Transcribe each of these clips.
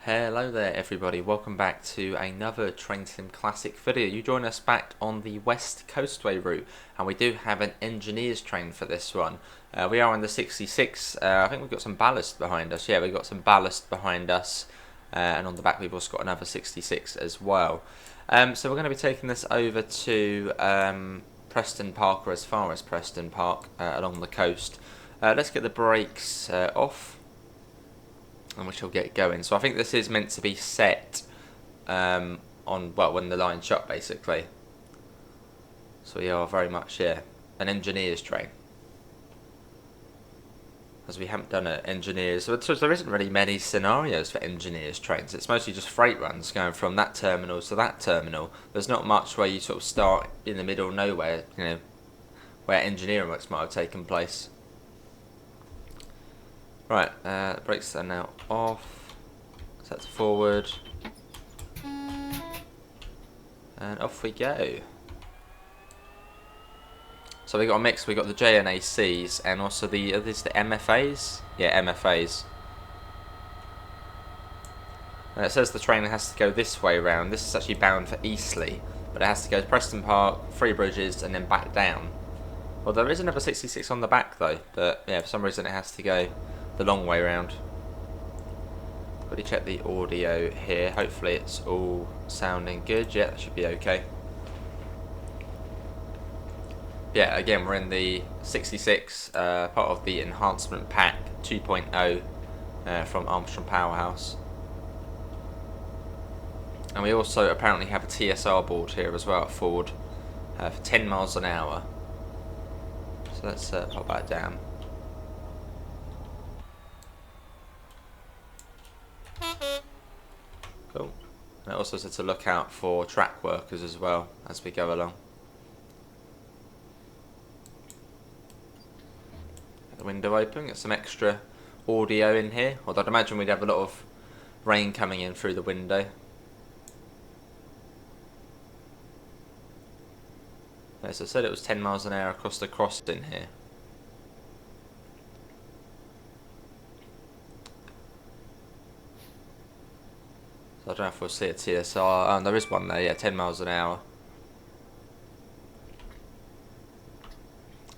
Hello there everybody, welcome back to another Train Sim Classic video. You join us back on the West Coastway route, and we do have an engineer's train for this one. We are on the 66, I think we've got some ballast behind us. Yeah, we've got some ballast behind us, and on the back we've also got another 66 as well. So we're going to be taking this over to Preston Park, or as far as Preston Park, along the coast. Let's get the brakes off, and we shall get going. So I think this is meant to be set on, well, when the line's shut, basically. So we are very much, yeah, an engineer's train, as we haven't done an engineer's. So there isn't really many scenarios for engineer's trains. It's mostly just freight runs going from that terminal to that terminal. There's not much where you sort of start in the middle of nowhere, you know, where engineering works might have taken place. Right, the brakes are now off, set to forward, and off we go. So we got a mix, we got the JNACs and also the MFAs? Yeah, MFAs. And it says the train has to go this way round. This is actually bound for Eastleigh, but it has to go to Preston Park, Three Bridges, and then back down. Well, there is another 66 on the back though, but yeah, for some reason it has to go the long way round. Quickly check the audio here. Hopefully it's all sounding good. Yeah, that should be okay. Yeah, again we're in the 66, part of the enhancement pack 2.0 from Armstrong Powerhouse. And we also apparently have a TSR board here as well at Ford for 10 miles an hour. So let's pop that down. Cool. And it also said to look out for track workers as well as we go along. Get the window open, get some extra audio in here. Although I'd imagine we'd have a lot of rain coming in through the window. As I said, it was 10 miles an hour across the crossing here. I don't know if we'll see a TSR. There is one there, yeah, 10 miles an hour.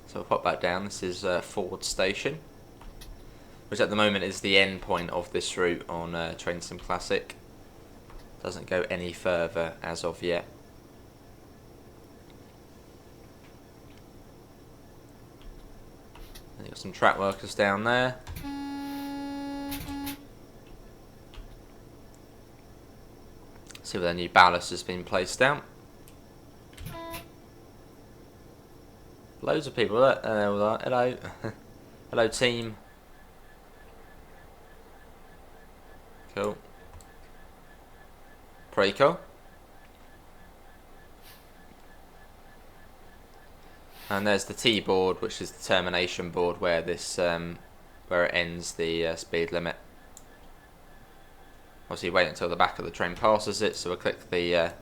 So we'll pop that down. This is Ford Station, which at the moment is the end point of this route on Train Sim Classic. Doesn't go any further as of yet. And you've got some track workers down there. See where the new ballast has been placed down. Loads of people. Hello. Hello team. Cool. Pretty cool. And there's the T board, which is the termination board where this where it ends the speed limit. Obviously wait until the back of the train passes it, so we'll click the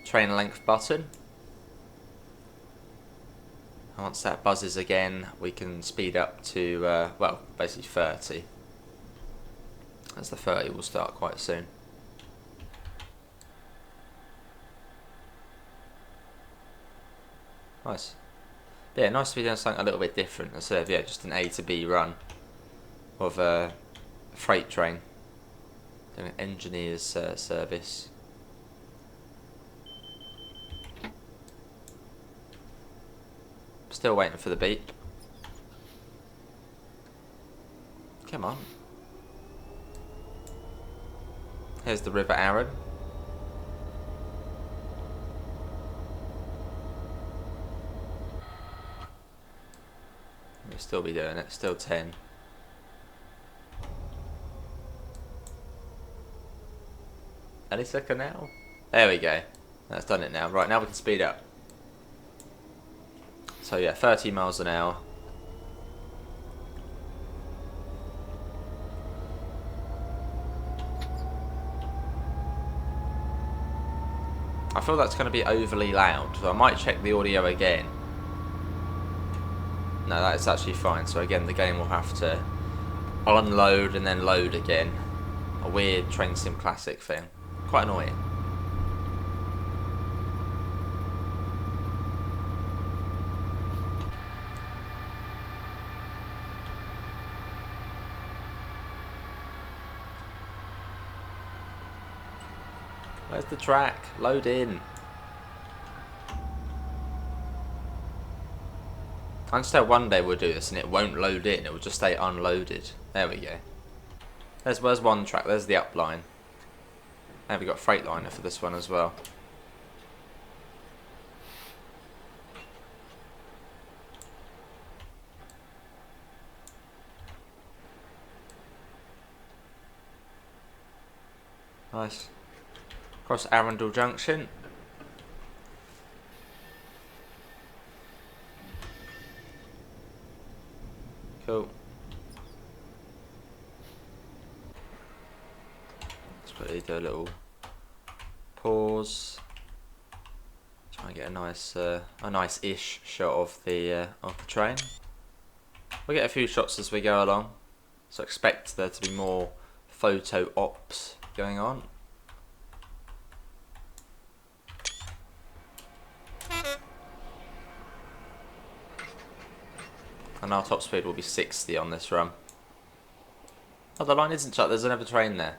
train length button. And once that buzzes again, we can speed up to, well, basically 30. As the 30 will start quite soon. Nice. Yeah, nice to be doing something a little bit different instead of, yeah, just an A to B run of a freight train. Doing an engineer's service. Still waiting for the beep. Come on. Here's the River Arun. We'll still be doing it. Still 10. Any second now? There we go. That's done it now. Right, now we can speed up. So yeah, 30 miles an hour. I feel that's going to be overly loud, so I might check the audio again. No, that is actually fine. So again, the game will have to unload and then load again. a weird train sim classic thing. Quite annoying. Where's the track? Load in. I understand one day we'll do this and it won't load in, it will just stay unloaded. There we go. Where's one track? There's the up line. And we've got Freightliner for this one as well. Nice. Across Arundel Junction. Cool. Let's quickly do a little pause. Try and get a nice-ish shot of the train. We'll get a few shots as we go along, so expect there to be more photo ops going on. And our top speed will be 60 on this run. Oh, the line isn't shut, there's another train there.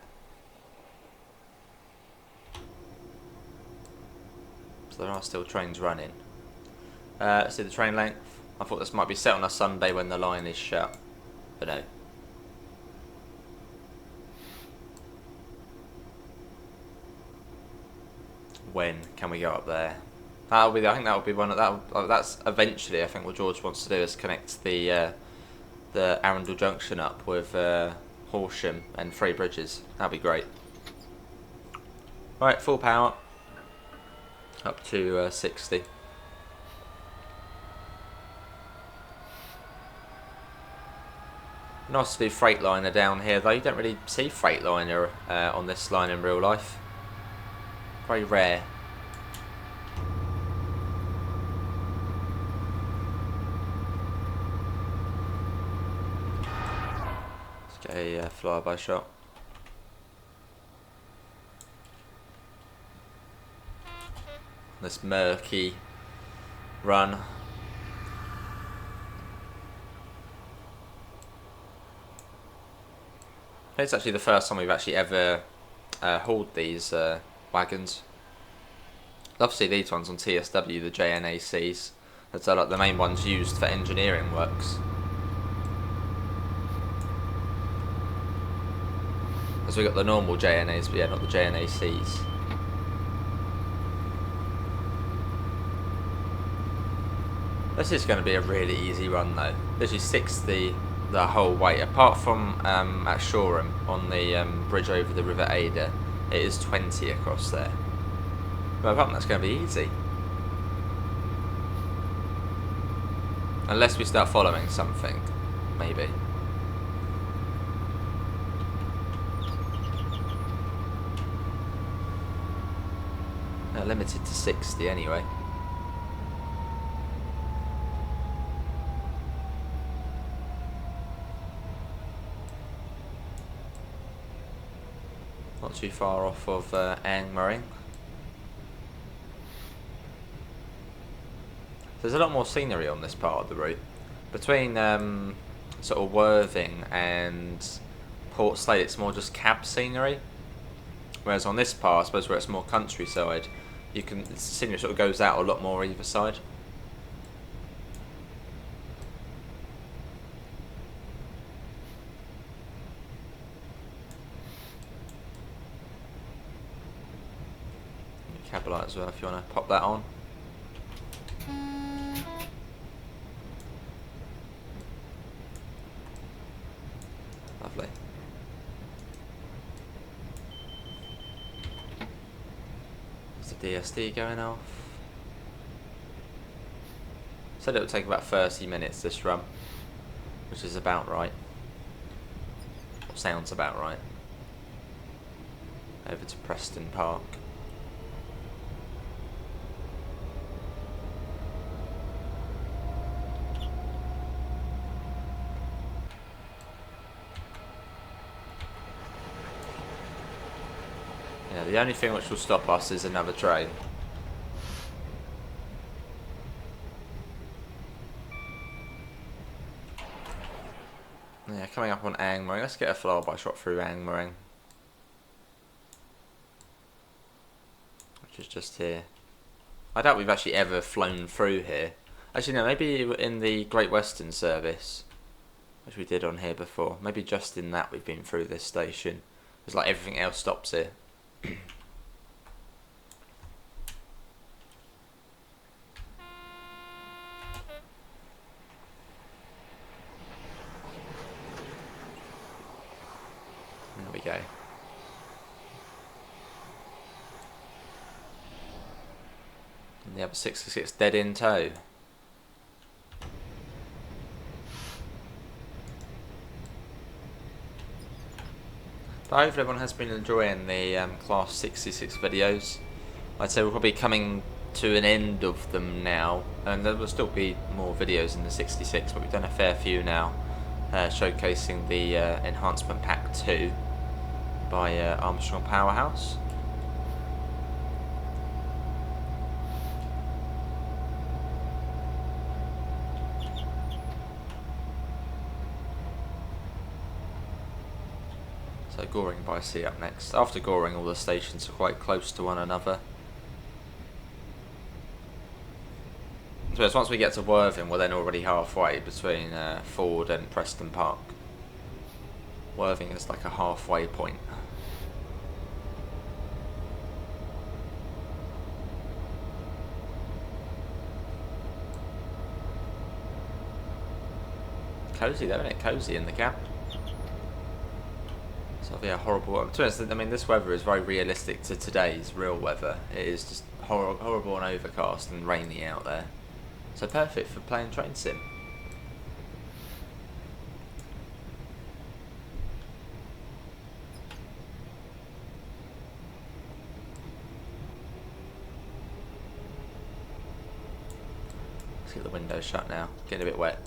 So there are still trains running. Let's see the train length. I thought this might be set on a Sunday when the line is shut, but no. When can we go up there? I think that'll be one of that. That's eventually. I think what George wants to do is connect the Arundel Junction up with Horsham and Three Bridges. That'd be great. Right, full power. Up to 60. Nice to do Freightliner down here though. You don't really see Freightliner on this line in real life. Very rare. Let's get a flyby shot. This murky run. It's actually the first time we've actually ever hauled these wagons. Love to see these ones on TSW, the JNACs. That's like the main ones used for engineering works. As we got the normal JNAs, but yeah, not the JNACs. This is going to be a really easy run though. Literally 60 the whole way, apart from at Shoreham on the bridge over the River Ada, it is 20 across there. But apart from that's going to be easy. Unless we start following something, maybe. No, limited to 60 anyway. Not too far off of Angmering. There's a lot more scenery on this part of the route. Between sort of Worthing and Port Slade, it's more just cab scenery. Whereas on this part, I suppose where it's more countryside, the scenery sort of goes out a lot more either side. Cab light as well if you want to pop that on. Lovely. There's the DSD going off. Said it would take about 30 minutes this run, which is about right. Or sounds about right. Over to Preston Park. the only thing which will stop us is another train. Yeah, coming up on Angmering. Let's get a flyby shot through Angmering, which is just here. I doubt we've actually ever flown through here. Actually, no, maybe in the Great Western service, which we did on here before. Maybe just in that we've been through this station. It's like everything else stops here. There we go. And the other 66 dead in tow. But hopefully everyone has been enjoying the Class 66 videos. I'd say we're probably coming to an end of them now, and there will still be more videos in the 66, but we've done a fair few now, showcasing the Enhancement Pack 2 by Armstrong Powerhouse. So Goring by Sea up next. After Goring, all the stations are quite close to one another. So once we get to Worthing, we're then already halfway between Ford and Preston Park. Worthing is like a halfway point. Cozy though, isn't it? Cozy in the cab. So yeah, horrible. To be honest, I mean, this weather is very realistic to today's real weather. It is just horrible and overcast and rainy out there. So perfect for playing train sim. Let's get the windows shut now. Getting a bit wet.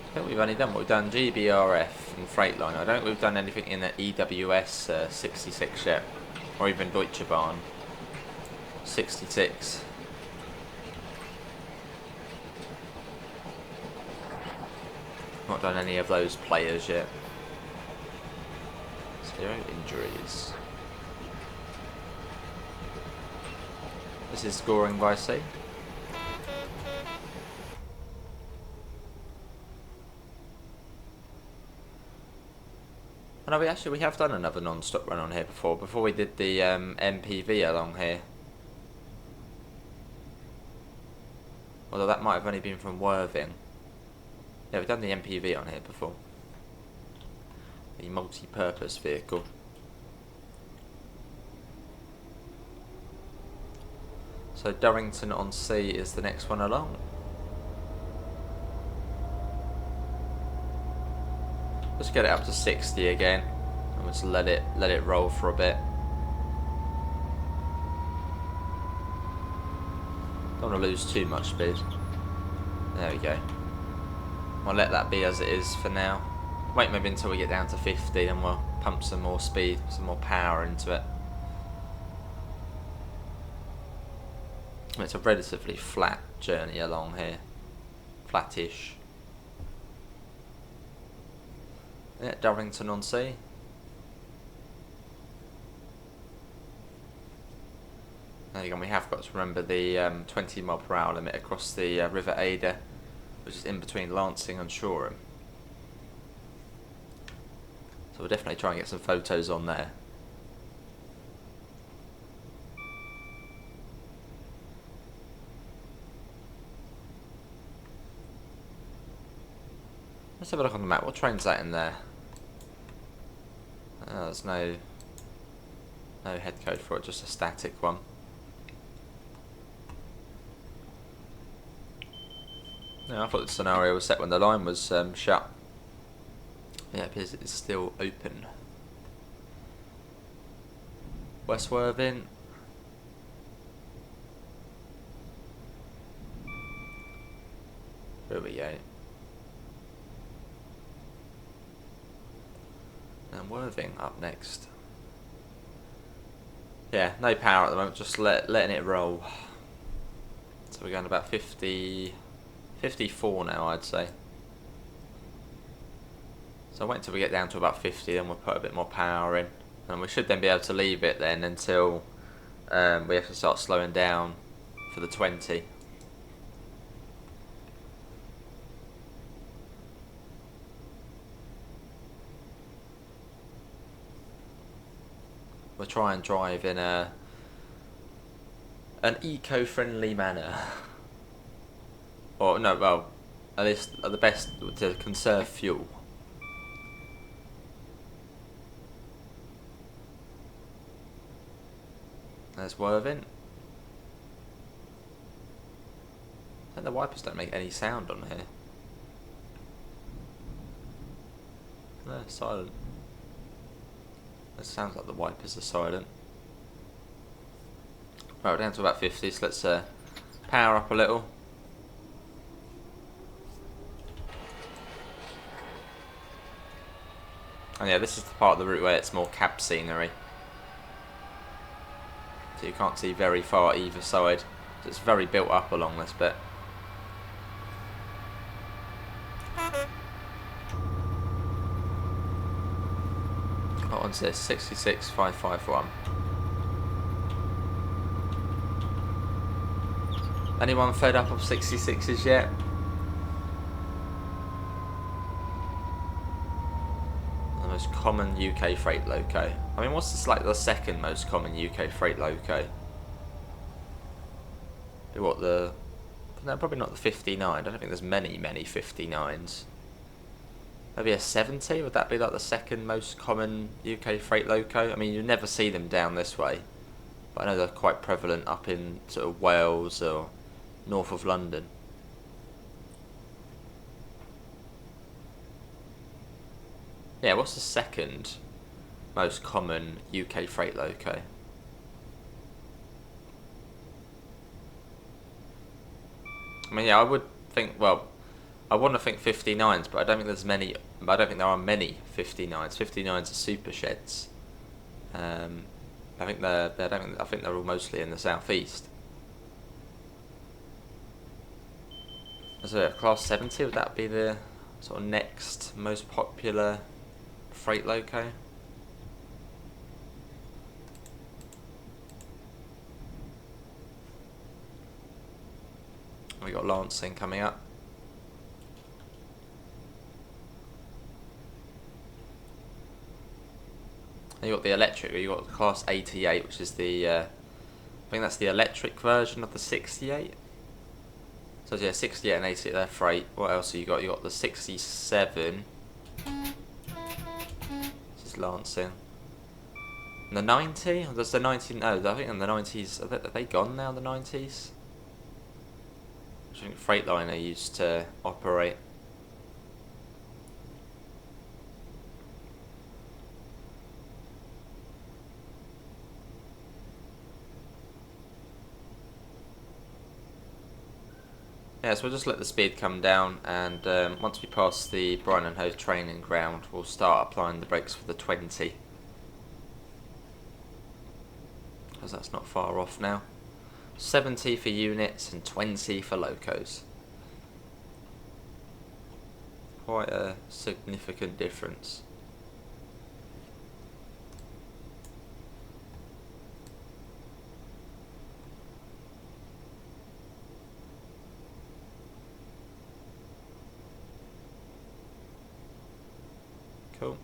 I think we've only done what we've done GBRF and Freightliner. I don't think we've done anything in the EWS 66 yet, or even Deutsche Bahn 66. Not done any of those players yet. 0 injuries. This is Goring by Sea. Oh no, we have done another non-stop run on here before we did the MPV along here. Although that might have only been from Worthing. Yeah, we've done the MPV on here before. The multi-purpose vehicle. So Durrington-on-Sea is the next one along. Let's get it up to 60 again, and just let it roll for a bit. Don't want to lose too much speed. There we go. I'll let that be as it is for now. Wait maybe until we get down to 50, and we'll pump some more speed, some more power into it. It's a relatively flat journey along here, flattish. Yeah, Durrington-on-Sea. There you go, we have got to remember the 20 mph limit across the River Ada, which is in between Lancing and Shoreham. So we'll definitely try and get some photos on there. Let's have a look on the map. What train's that in there? There's no head code for it, just a static one. No, I thought the scenario was set when the line was shut. Yeah, it appears it's still open. West Worthing. Here we go. And Worthing up next. Yeah, no power at the moment, just letting it roll. So we're going to about 54 now, I'd say. So wait until we get down to about 50, then we'll put a bit more power in. And we should then be able to leave it then until we have to start slowing down for the 20. We'll try and drive in an eco-friendly manner. Or no, well, at least at the best to conserve fuel. There's Worthing. I think the wipers don't make any sound on here. No, silent. It sounds like the wipers are silent. Right, we're down to about 50, so let's power up a little. And yeah, this is the part of the route where it's more cab scenery. So you can't see very far either side. So it's very built up along this bit. What one's this? 66551. Anyone fed up of 66s yet? The most common UK freight loco. I mean, what's this, like the second most common UK freight loco? What, the... No, probably not the 59. I don't think there's many 59s. Maybe a 70? Would that be like the second most common UK freight loco? I mean, you never see them down this way. But I know they're quite prevalent up in sort of Wales or north of London. Yeah, what's the second most common UK freight loco? I mean, yeah, I would think, well, I want to think 59s, but I don't think there's many. I don't think there are many 59s. 59s are super sheds. I think I think they're all mostly in the southeast. So class 70, would that be the sort of next most popular freight loco? We got Lancing coming up. And you got the electric. You got class 88, which is the I think that's the electric version of the 68. So yeah, 68 and 88, they're freight. What else have you got? You got the 67. This is Lancing. And the 90? Or does the 90? No, I think in the 90s. Are they gone now? The 90s. I think Freightliner used to operate. Yeah, so we'll just let the speed come down, and once we pass the Brighton and Hove training ground, we'll start applying the brakes for the 20. Because that's not far off now. 70 for units and 20 for locos. Quite a significant difference. Cool.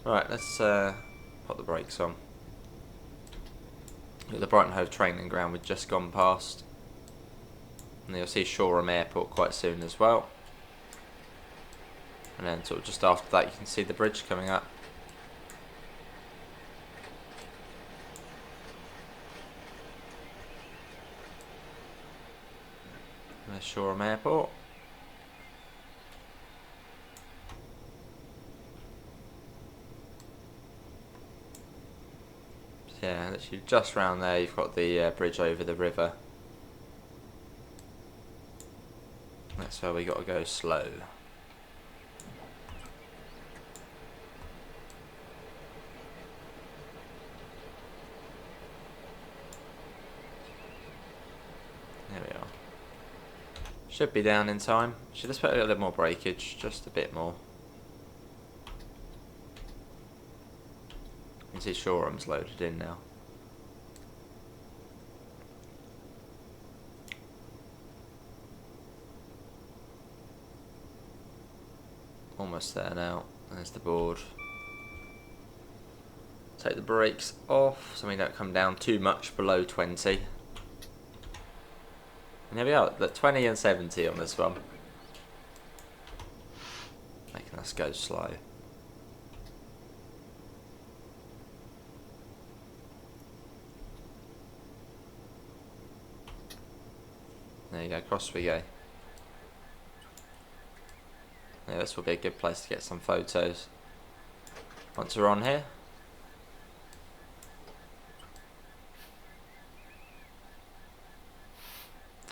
Right, let's put the brakes on. The Brighton Hove training ground we've just gone past. And you'll see Shoreham Airport quite soon as well. And then sort of just after that you can see the bridge coming up. And there's Shoreham Airport. literally just round there you've got the bridge over the river. That's where we got to go slow. There we are. Should be down in time. Should just put a little bit more breakage, just a bit more. You can see Shoreham's loaded in now. Almost there now. There's the board. Take the brakes off so we don't come down too much below 20. And there we are, the 20 and 70 on this one. Making us go slow. There you go, across we go. Yeah, this will be a good place to get some photos once we're on here.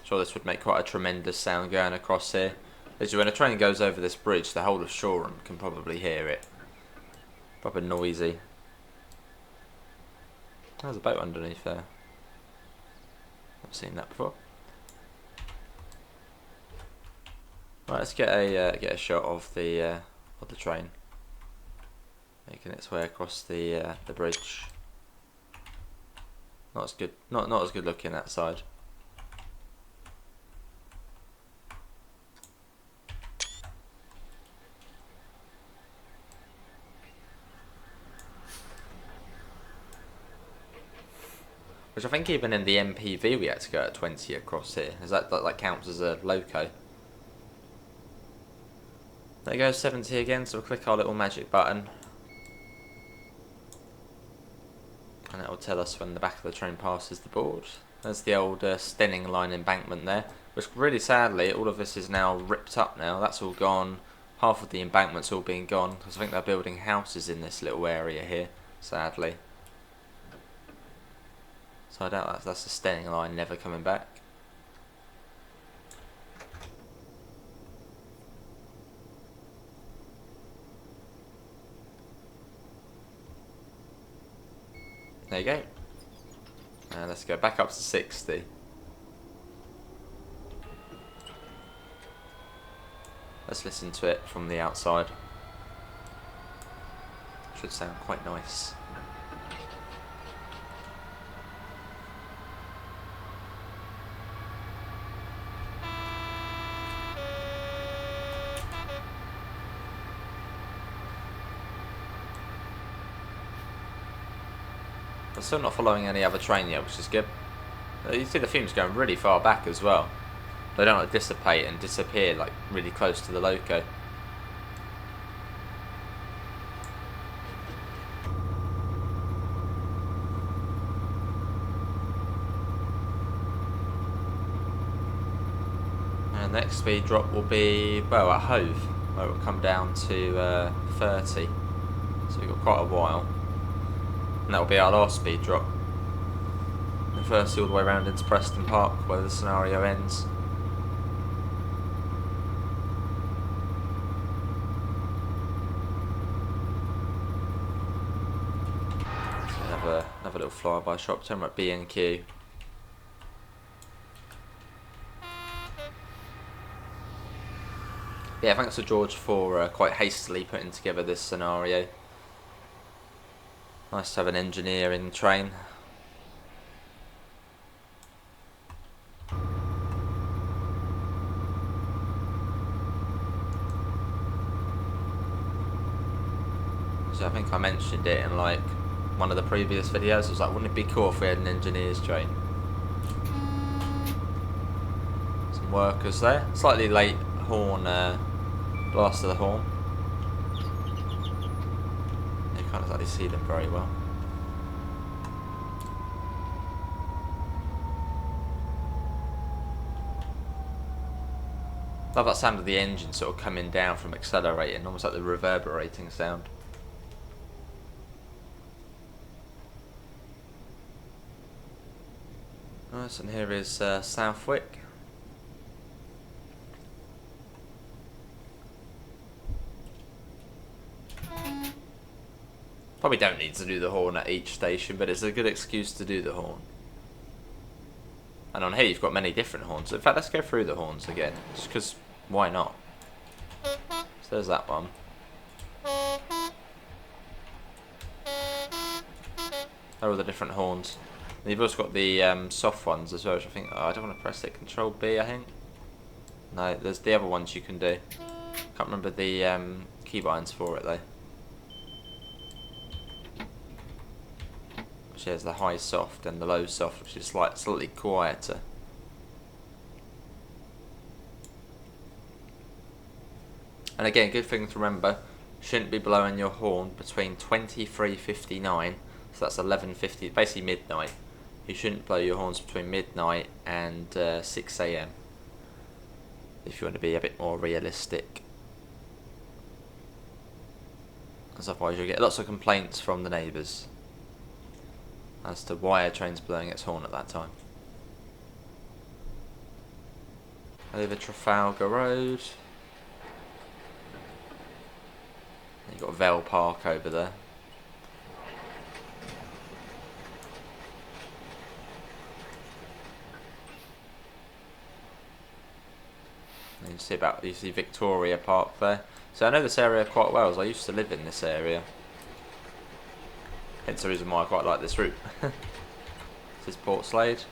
Sure, this would make quite a tremendous sound going across here. As when a train goes over this bridge, the whole of Shoreham can probably hear it. Proper noisy. There's a boat underneath there. I've seen that before. Right, let's get a shot of the train making its way across the bridge. Not as good, not as good looking that side. Which I think even in the MPV we had to go at 20 across here. Is that counts as a loco? There goes 70 again, so we'll click our little magic button. And it will tell us when the back of the train passes the board. There's the old Stenning line embankment there. Which really sadly, all of this is now ripped up now. That's all gone. Half of the embankment's all been gone. Because I think they're building houses in this little area here, sadly. So I doubt that's the Stenning line never coming back. There you go. And let's go back up to 60. Let's listen to it from the outside. Should sound quite nice. I'm still not following any other train yet, which is good. You see the fumes going really far back as well. They don't like dissipate and disappear like really close to the loco. And the next speed drop will be, well, at Hove, where it will come down to 30. So we've got quite a while. And that will be our last speed drop. And firstly all the way around into Preston Park where the scenario ends. So another little flyby shop, turn at B&Q. Yeah, thanks to George for quite hastily putting together this scenario. Nice to have an engineer in the train. So I think I mentioned it in like one of the previous videos. I was like, wouldn't it be cool if we had an engineer's train? Some workers there. Slightly late horn, blast of the horn. Can't exactly see them very well. Love that sound of the engine sort of coming down from accelerating, almost like the reverberating sound. Nice, and here is Southwick. Probably don't need to do the horn at each station, but it's a good excuse to do the horn. And on here you've got many different horns. In fact, let's go through the horns again, just because why not? So there's that one. They're all the different horns. And you've also got the soft ones as well, which I think... Oh, I don't want to press it. Control B, I think. No, there's the other ones you can do. Can't remember the keybinds for it though. Which is the high soft and the low soft, which is slightly quieter. And again, good thing to remember, shouldn't be blowing your horn between 23:59, so that's 11:50, basically midnight. You shouldn't blow your horns between midnight and 6 AM if you want to be a bit more realistic. Because otherwise you'll get lots of complaints from the neighbours as to why a train's blowing its horn at that time. Over Trafalgar Road. You've got Vale Park over there. And you see Victoria Park there. So I know this area quite well, as I used to live in this area. Hence the reason why I quite like this route. This is Port Slade.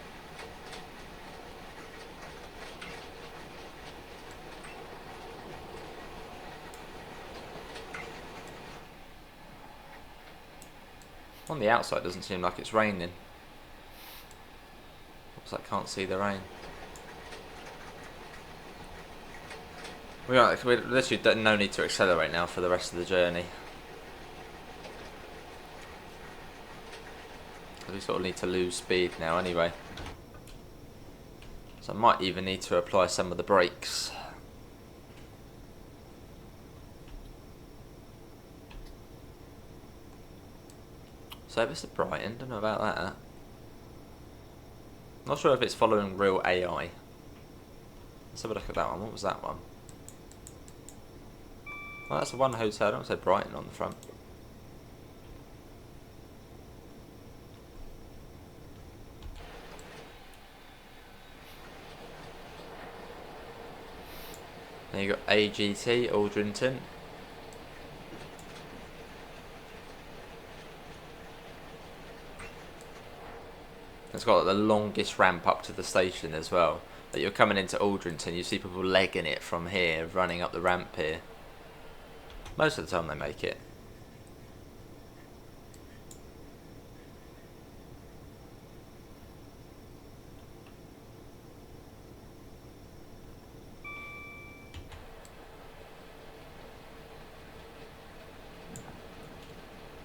On the outside, doesn't seem like it's raining. Looks like I can't see the rain. We literally no need to accelerate now for the rest of the journey. We sort of need to lose speed now anyway. So I might even need to apply some of the brakes. Service at Brighton, don't know about that. Not sure if it's following real AI. Let's have a look at that one. What was that one? Oh, that's the one hotel. I don't say Brighton on the front. Then you got AGT, Aldrington. It's got like the longest ramp up to the station as well. Like you're coming into Aldrington, you see people legging it from here, running up the ramp here. Most of the time they make it.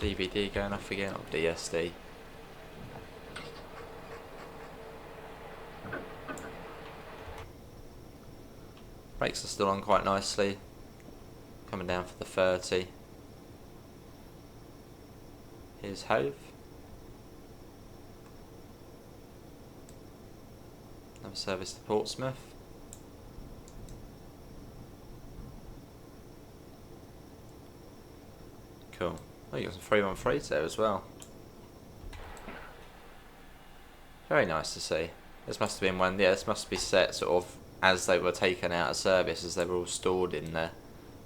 DVD going off again, or DSD. Brakes are still on quite nicely. Coming down for the 30. Here's Hove. Another service to Portsmouth. Cool. Oh, you got some 313s there as well. Very nice to see. This must have been one, yeah, this must be set sort of as they were taken out of service, as they were all stored in there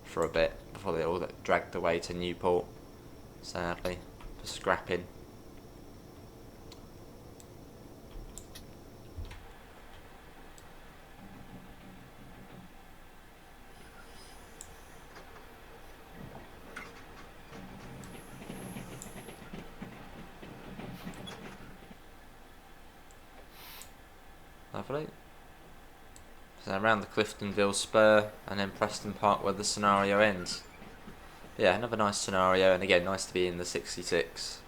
for a bit before they all got dragged away to Newport, sadly, for scrapping. Lovely. So around the Cliftonville Spur and then Preston Park where the scenario ends. Yeah, another nice scenario, and again, nice to be in the 66.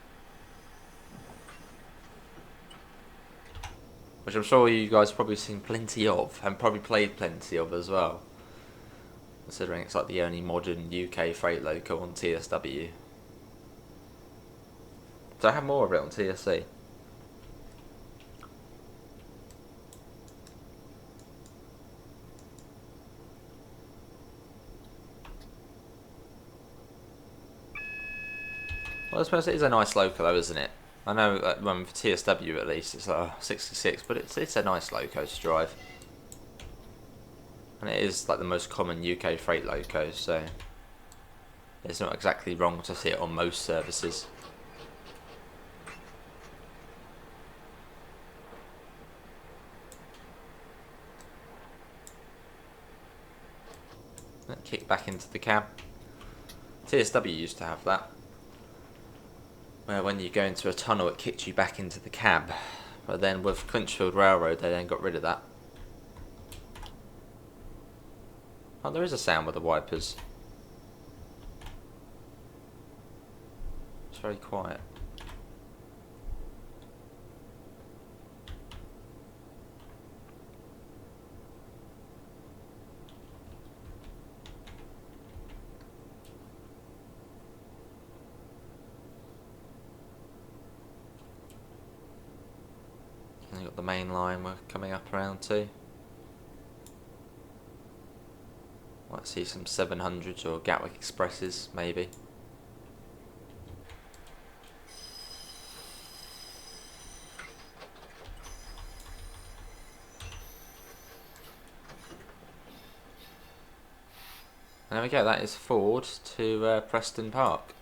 Which I'm sure you guys have probably seen plenty of, and probably played plenty of as well. Considering it's like the only modern UK freight loco on TSW. So I have more of it on TSC. Well, I suppose it is a nice loco though, isn't it? I know that for TSW at least it's a 66, but it's a nice loco to drive. And it is like the most common UK freight loco, so it's not exactly wrong to see it on most services. Kick back into the cab. TSW used to have that, where when you go into a tunnel it kicked you back into the cab, but then with Clinchfield Railroad they then got rid of that. Oh, there is a sound with the wipers. It's very quiet. And you've got the main line we're coming up around to. Might see some 700s or Gatwick Expresses, maybe. And there we go, that is forward to Preston Park,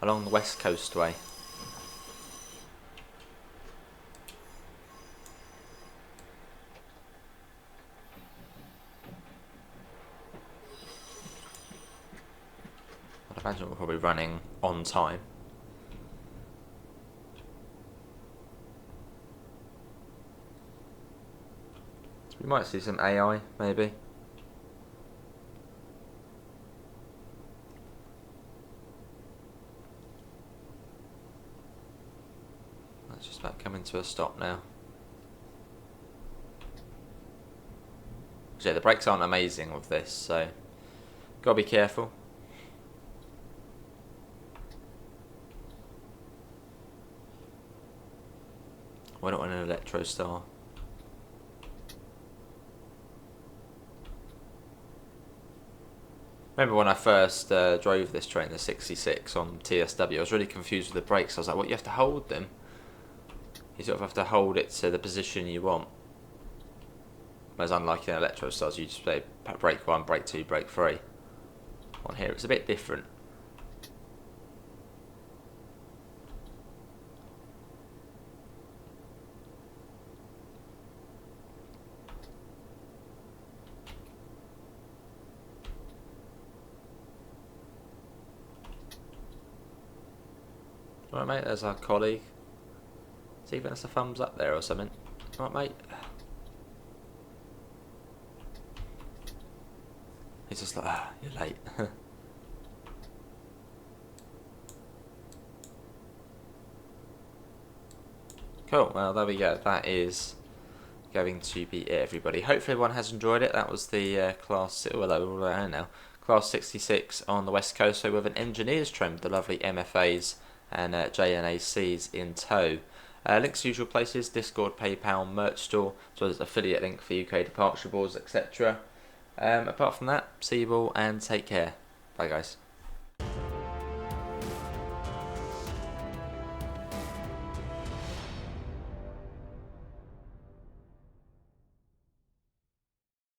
along the West Coastway. I'd imagine we're probably running on time. So we might see some AI, maybe. That's just about coming to a stop now. So yeah, the brakes aren't amazing with this, so gotta be careful. We're not in an Electro Star. Remember when I first drove this train, the 66 on TSW, I was really confused with the brakes. I was like, what, you have to hold them? You sort of have to hold it to the position you want. Whereas unlike in Electro Stars, you just play brake 1, brake 2, brake 3. On here it's a bit different. Alright mate, there's our colleague. See if that's a thumbs up there or something. Alright mate. He's just like, ah, you're late. Cool, well there we go. That is going to be it, everybody. Hopefully everyone has enjoyed it. That was the class, well we're all around now. Class 66 on the West Coast, so with an engineer's trim, with the lovely MFAs and JNACs in tow. Links to usual places: Discord, PayPal, merch store, as well as affiliate link for UK departure boards, etc. Apart from that, see you all and take care. Bye guys.